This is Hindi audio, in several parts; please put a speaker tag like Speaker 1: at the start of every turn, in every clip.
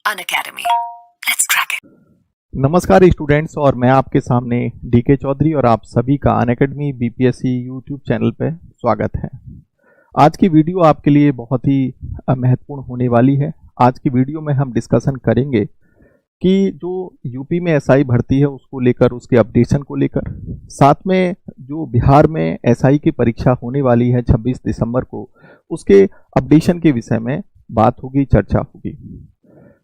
Speaker 1: Unacademy. Let's crack it.
Speaker 2: नमस्कार स्टूडेंट्स, और मैं आपके सामने डीके चौधरी और आप सभी का अनअकैडमी बीपीएससी यूट्यूब चैनल पे स्वागत है। आज की वीडियो आपके लिए बहुत ही महत्वपूर्ण होने वाली है। आज की वीडियो में हम डिस्कशन करेंगे कि जो यूपी में एसआई भर्ती है उसको लेकर, उसके अपडेशन को लेकर, साथ में जो बिहार में एसआई की परीक्षा होने वाली है 26 दिसंबर को, उसके अपडेशन के विषय में बात होगी, चर्चा होगी।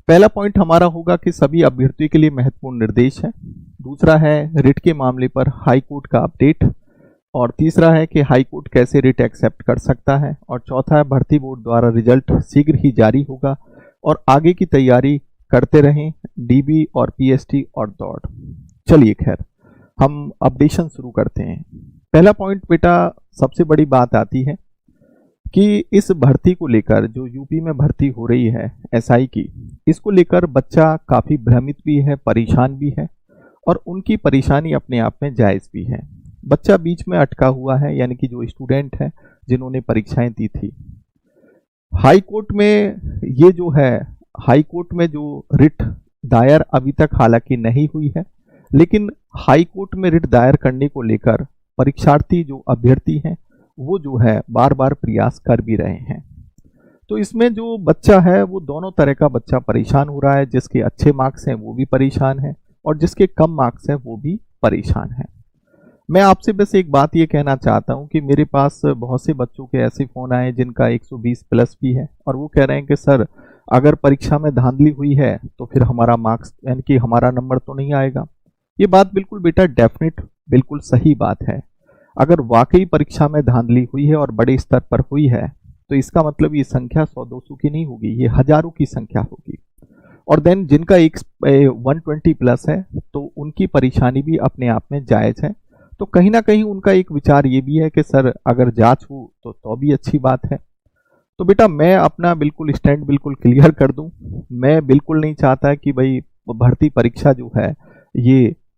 Speaker 2: पहला पॉइंट हमारा होगा कि सभी अभ्यर्थियों के लिए महत्वपूर्ण निर्देश है। दूसरा है रिट के मामले पर हाई कोर्ट का अपडेट, और तीसरा है कि हाई कोर्ट कैसे रिट एक्सेप्ट कर सकता है, और चौथा है भर्ती बोर्ड द्वारा रिजल्ट शीघ्र ही जारी होगा और आगे की तैयारी करते रहें डीबी और पीएसटी और दौड़। चलिए खैर हम अपडेशन शुरू करते हैं। पहला पॉइंट बेटा, सबसे बड़ी बात आती है कि इस भर्ती को लेकर, जो यूपी में भर्ती हो रही है एसआई की, इसको लेकर बच्चा काफ़ी भ्रमित भी है, परेशान भी है, और उनकी परेशानी अपने आप में जायज़ भी है। बच्चा बीच में अटका हुआ है, यानी कि जो स्टूडेंट है जिन्होंने परीक्षाएं दी थी। हाई कोर्ट में ये जो है, हाई कोर्ट में जो रिट दायर अभी तक हालांकि नहीं हुई है, लेकिन हाई कोर्ट में रिट दायर करने को लेकर परीक्षार्थी जो अभ्यर्थी हैं वो जो है बार बार प्रयास कर भी रहे हैं। तो इसमें जो बच्चा है वो दोनों तरह का बच्चा परेशान हो रहा है। जिसके अच्छे मार्क्स हैं वो भी परेशान है, और जिसके कम मार्क्स हैं वो भी परेशान है। मैं आपसे बस एक बात ये कहना चाहता हूँ कि मेरे पास बहुत से बच्चों के ऐसे फ़ोन आए जिनका 120 प्लस भी है, और वो कह रहे हैं कि सर अगर परीक्षा में धांधली हुई है तो फिर हमारा मार्क्स, यानी कि हमारा नंबर तो नहीं आएगा। ये बात बिल्कुल बेटा डेफिनेट, बिल्कुल सही बात है। अगर वाकई परीक्षा में धांधली हुई है और बड़े स्तर पर हुई है तो इसका मतलब ये संख्या 100-200 की नहीं होगी, ये हजारों की संख्या होगी। और देन जिनका 120 प्लस है तो उनकी परेशानी भी अपने आप में जायज़ है। तो कहीं ना कहीं उनका एक विचार ये भी है कि सर अगर जांच हो तो भी अच्छी बात है। तो बेटा मैं अपना बिल्कुल स्टैंड बिल्कुल क्लियर कर दूं। मैं बिल्कुल नहीं चाहता कि भाई भर्ती परीक्षा जो है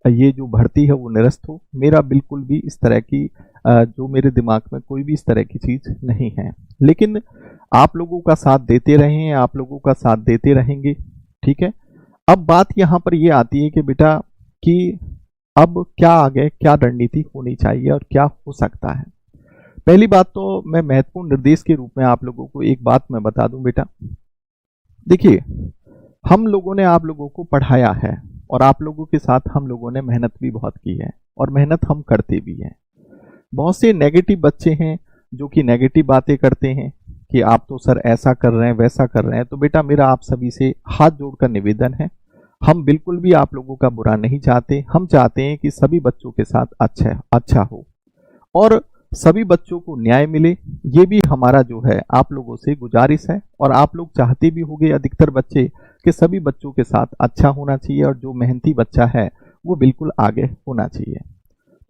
Speaker 2: ये जो भर्ती है वो निरस्त हो। मेरा बिल्कुल भी इस तरह की जो मेरे दिमाग में कोई भी इस तरह की चीज़ नहीं है। लेकिन आप लोगों का साथ देते रहें, आप लोगों का साथ देते रहेंगे, ठीक है। अब बात यहाँ पर ये आती है कि बेटा कि अब क्या आगे, क्या रणनीति होनी चाहिए और क्या हो सकता है। पहली बात तो मैं महत्वपूर्ण निर्देश के रूप में आप लोगों को एक बात मैं बता दूं बेटा। देखिए, हम लोगों ने आप लोगों को पढ़ाया है और आप लोगों के साथ हम लोगों ने मेहनत भी बहुत की है, और मेहनत हम करते भी हैं। बहुत से नेगेटिव बच्चे हैं जो कि नेगेटिव बातें करते हैं कि आप तो सर ऐसा कर रहे हैं, वैसा कर रहे हैं। तो बेटा मेरा आप सभी से हाथ जोड़कर निवेदन है, हम बिल्कुल भी आप लोगों का बुरा नहीं चाहते। हम चाहते हैं कि सभी बच्चों के साथ अच्छा हो और सभी बच्चों को न्याय मिले। ये भी हमारा जो है आप लोगों से गुजारिश है, और आप लोग चाहते भी होंगे अधिकतर बच्चे कि सभी बच्चों के साथ अच्छा होना चाहिए, और जो मेहनती बच्चा है वो बिल्कुल आगे होना चाहिए।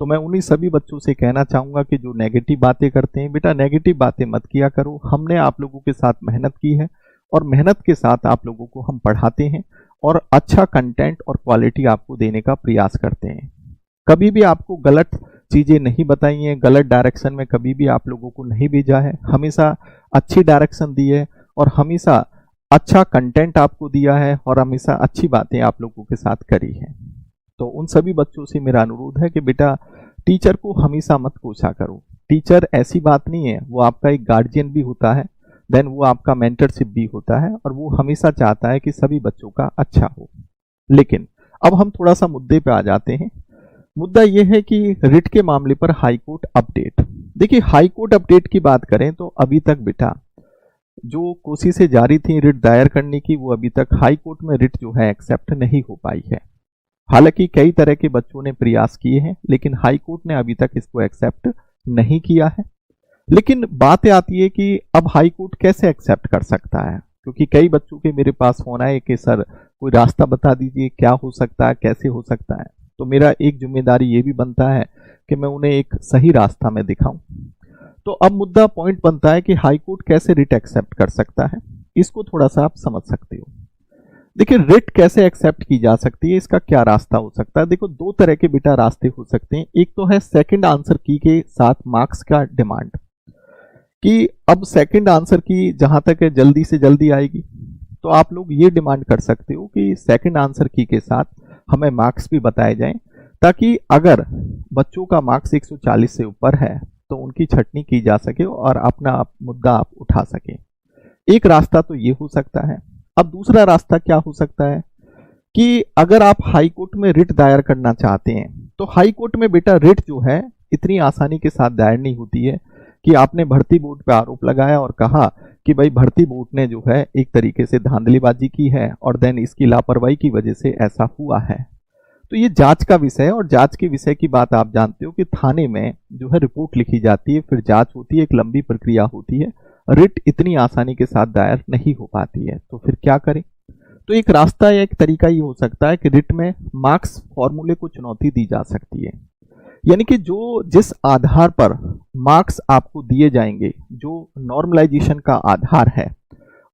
Speaker 2: तो मैं उन्हीं सभी बच्चों से कहना चाहूँगा कि जो नेगेटिव बातें करते हैं, बेटा नेगेटिव बातें मत किया करो। हमने आप लोगों के साथ मेहनत की है, और मेहनत के साथ आप लोगों को हम पढ़ाते हैं और अच्छा कंटेंट और क्वालिटी आपको देने का प्रयास करते हैं। कभी भी आपको गलत चीज़ें नहीं बताई हैं, गलत डायरेक्शन में कभी भी आप लोगों को नहीं भेजा है। हमेशा अच्छी डायरेक्शन दी है, और हमेशा अच्छा कंटेंट आपको दिया है, और हमेशा अच्छी बातें आप लोगों के साथ करी है। तो उन सभी बच्चों से मेरा अनुरोध है कि बेटा टीचर को हमेशा मत कोसा करो। टीचर ऐसी बात नहीं है, वो आपका एक गार्जियन भी होता है, देन वो आपका मेंटरशिप भी होता है, और वो हमेशा चाहता है कि सभी बच्चों का अच्छा हो। लेकिन अब हम थोड़ा सा मुद्दे पे आ जाते हैं। मुद्दा यह है कि रिट के मामले पर हाई कोर्ट अपडेट। देखिए, हाई कोर्ट अपडेट की बात करें तो अभी तक बेटा जो कोशिशें जारी थी रिट दायर करने की, वो अभी तक हाई कोर्ट में रिट जो है एक्सेप्ट नहीं हो पाई है। हालांकि कई तरह के बच्चों ने प्रयास किए हैं, लेकिन हाई कोर्ट ने अभी तक इसको एक्सेप्ट नहीं किया है। लेकिन बात आती है कि अब हाई कोर्ट कैसे एक्सेप्ट कर सकता है, क्योंकि कई बच्चों के मेरे पास फोन आए कि सर कोई रास्ता बता दीजिए, क्या हो सकता है, कैसे हो सकता है। तो मेरा एक जिम्मेदारी ये भी बनता है कि मैं उन्हें एक सही रास्ता में दिखाऊं। तो अब मुद्दा पॉइंट बनता है कि हाई कोर्ट कैसे रिट एक्सेप्ट कर सकता है। इसको थोड़ा सा आप समझ सकते हो। देखिए, रिट कैसे एक्सेप्ट की जा सकती है, इसका क्या रास्ता हो सकता है। देखो, दो तरह के बेटा रास्ते हो सकते हैं। एक तो है सेकंड आंसर की के साथ मार्क्स का डिमांड, कि अब सेकंड आंसर की जहां तक है जल्दी से जल्दी आएगी, तो आप लोग ये डिमांड कर सकते हो कि सेकंड आंसर की के साथ हमें मार्क्स भी बताए जाएं, ताकि अगर बच्चों का मार्क्स 140 से ऊपर है तो उनकी छटनी की जा सके और अपना मुद्दा आप उठा सके। एक रास्ता तो ये हो सकता है। अब दूसरा रास्ता क्या हो सकता है कि अगर आप हाई कोर्ट में रिट दायर करना चाहते हैं, तो हाई कोर्ट में बेटा रिट जो है इतनी आसानी के साथ दायर नहीं होती है कि आपने भर्ती बोर्ड पे आरोप लगाया और कहा कि भाई भर्ती बोर्ड ने जो है एक तरीके से धांधलीबाजी की है और देन इसकी लापरवाही की वजह से ऐसा हुआ है। तो ये जांच का विषय है, और जांच के विषय की बात आप जानते हो कि थाने में जो है रिपोर्ट लिखी जाती है, फिर जांच होती है, एक लंबी प्रक्रिया होती है। रिट इतनी आसानी के साथ दायर नहीं हो पाती है, तो फिर क्या करें? तो एक रास्ता या एक तरीका ये हो सकता है कि रिट में मार्क्स फॉर्मूले को चुनौती दी जा सकती है। यानी कि जो जिस आधार पर मार्क्स आपको दिए जाएंगे, जो नॉर्मलाइजेशन का आधार है,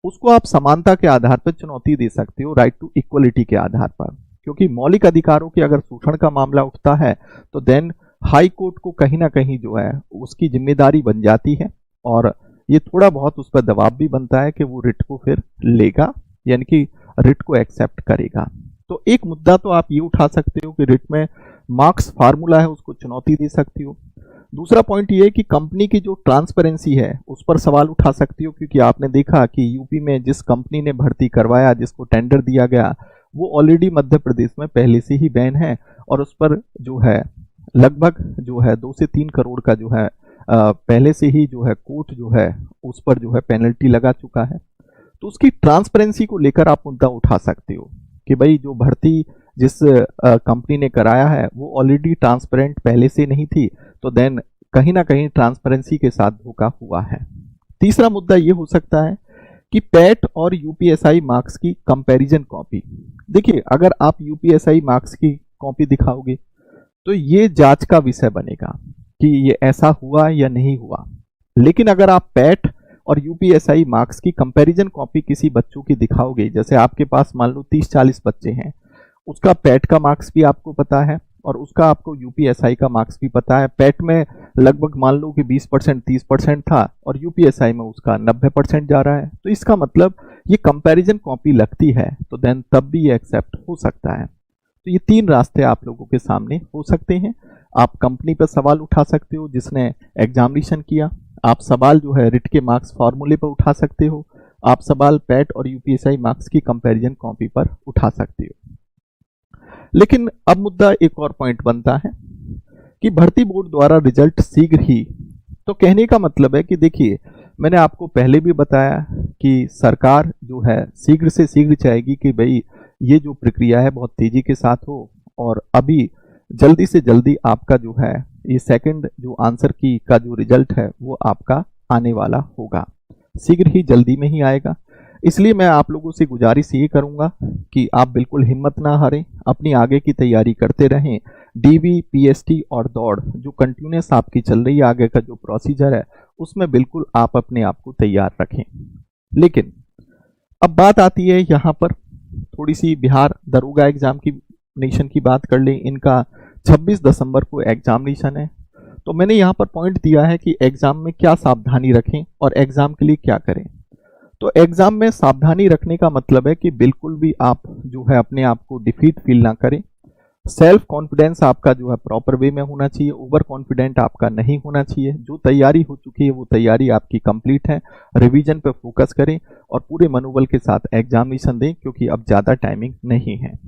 Speaker 2: उसको आप समानता के आधार पर चुनौती दे सकते हो, राइट टू इक्वलिटी के आधार पर। क्योंकि मौलिक अधिकारों के अगर शोषण का मामला उठता है तो देन हाई कोर्ट को कहीं ना कहीं जो है उसकी जिम्मेदारी बन जाती है, और ये थोड़ा बहुत उस पर दबाव भी बनता है कि वो रिट को फिर लेगा, यानी कि रिट को एक्सेप्ट करेगा। तो एक मुद्दा तो आप ये उठा सकते हो कि रिट में मार्क्स फार्मूला है उसको चुनौती दे सकती हो। दूसरा पॉइंट ये है कि कंपनी की जो ट्रांसपेरेंसी है उस पर सवाल उठा सकती हो, क्योंकि आपने देखा कि यूपी में जिस कंपनी ने भर्ती करवाया, जिसको टेंडर दिया गया, वो ऑलरेडी मध्य प्रदेश में पहले से ही बैन है, और उस पर जो है लगभग जो है 2 से 3 करोड़ का जो है पहले से ही जो है कोर्ट जो है उस पर जो है पेनल्टी लगा चुका है। तो उसकी ट्रांसपेरेंसी को लेकर आप मुद्दा उठा सकते हो कि भाई जो भर्ती जिस कंपनी ने कराया है वो ऑलरेडी ट्रांसपेरेंट पहले से नहीं थी, तो देन कहीं ना कहीं ट्रांसपेरेंसी के साथ धोखा हुआ है। तीसरा मुद्दा ये हो सकता है कि पैट और यूपीएसआई मार्क्स की कंपैरिजन कॉपी। देखिए, अगर आप यूपीएसआई मार्क्स की कॉपी दिखाओगे तो ये जांच का विषय बनेगा कि ये ऐसा हुआ या नहीं हुआ। लेकिन अगर आप पैट और यूपीएसआई मार्क्स की कंपैरिजन कॉपी किसी बच्चों की दिखाओगे, जैसे आपके पास मान लो 30-40 बच्चे हैं, उसका पैट का मार्क्स भी आपको पता है और उसका आपको यूपीएसआई का मार्क्स भी पता है। पैट में लगभग मान लो कि 20% 30% था और यूपीएसआई में उसका 90% जा रहा है, तो इसका मतलब ये कंपैरिजन कॉपी लगती है, तो देन तब भी ये एक्सेप्ट हो सकता है। तो ये 3 रास्ते आप लोगों के सामने हो सकते हैं। आप कंपनी पर सवाल उठा सकते हो जिसने एग्जामिनेशन किया, आप सवाल जो है रिट के मार्क्स फॉर्मूले पर उठा सकते हो, आप सवाल पैट और यूपीएसआई मार्क्स की कंपैरिजन कॉपी पर उठा सकते हो। लेकिन अब मुद्दा एक और पॉइंट बनता है कि भर्ती बोर्ड द्वारा रिजल्ट शीघ्र ही, तो कहने का मतलब है कि देखिए, मैंने आपको पहले भी बताया कि सरकार जो है शीघ्र से शीघ्र चाहेगी कि भाई ये जो प्रक्रिया है बहुत तेजी के साथ हो, और अभी जल्दी से जल्दी आपका जो है ये सेकंड जो आंसर की का जो रिजल्ट है वो आपका आने वाला होगा, शीघ्र ही जल्दी में ही आएगा। इसलिए मैं आप लोगों से गुजारिश ये करूंगा कि आप बिल्कुल हिम्मत ना हारें, अपनी आगे की तैयारी करते रहें। डीवी, पीएसटी और दौड़ जो कंटिन्यूस आपकी चल रही है, आगे का जो प्रोसीजर है उसमें बिल्कुल आप अपने आप को तैयार रखें। लेकिन अब बात आती है यहाँ पर थोड़ी सी बिहार दरोगा एग्जाम की नेशन की बात कर लें। इनका 26 दिसंबर को एग्जामिनेशन है, तो मैंने यहाँ पर पॉइंट दिया है कि एग्जाम में क्या सावधानी रखें और एग्जाम के लिए क्या करें। तो एग्जाम में सावधानी रखने का मतलब है कि बिल्कुल भी आप जो है अपने आप को डिफीट फील ना करें। सेल्फ कॉन्फिडेंस आपका जो है प्रॉपर वे में होना चाहिए, ओवर कॉन्फिडेंट आपका नहीं होना चाहिए। जो तैयारी हो चुकी है वो तैयारी आपकी कंप्लीट है। रिवीजन पे फोकस करें और पूरे मनोबल के साथ एग्जामिनेशन दें, क्योंकि अब ज़्यादा टाइमिंग नहीं है।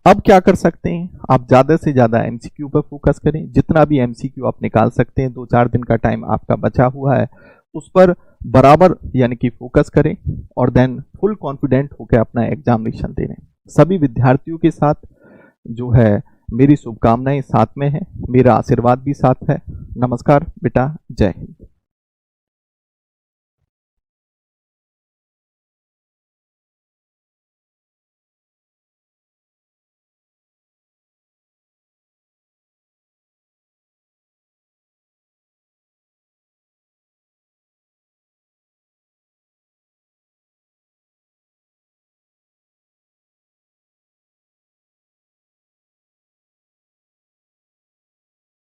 Speaker 2: अब क्या कर सकते हैं, आप ज़्यादा से ज़्यादा एमसीक्यू पर फोकस करें। जितना भी एमसीक्यू आप निकाल सकते हैं, 2-4 दिन का टाइम आपका बचा हुआ है, उस पर बराबर यानी कि फोकस करें और देन फुल कॉन्फिडेंट होकर अपना एग्जामिनेशन दे रहे हैं। सभी विद्यार्थियों के साथ जो है मेरी शुभकामनाएं साथ में है, मेरा आशीर्वाद भी साथ है। नमस्कार बेटा, जय हिंद।